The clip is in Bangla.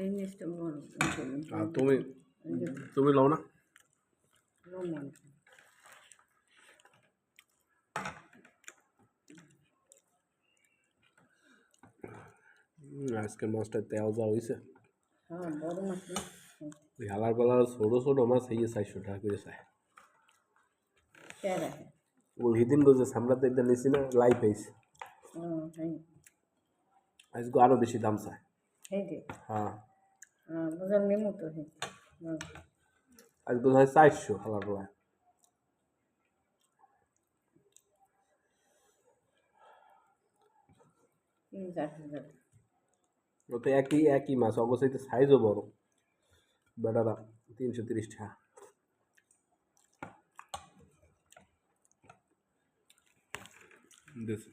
এই জিনিসটা বড় আর তুমি লও না রোমান আজকের মাছটা তেল যা হয়েছে হ্যাঁ বড় মাছ না ওই হালার পালার ছোটো ছোটো মাছ এই 400 টাকা করে চায় প্যারা ওই সেদিন বলছে সামলাতে একদম নিছি না লাইফ আইছে হ্যাঁ আজকে আরও বেশি দাম চায় হ্যাঁ রে হ্যাঁ বুঝলাম নেমো তো হ্যাঁ আজ বোধ হয় 400 হালার পালা ও তো একই মাছ অবশ্যই তো সাইজও বড় বেটারা 330 টাকা দিস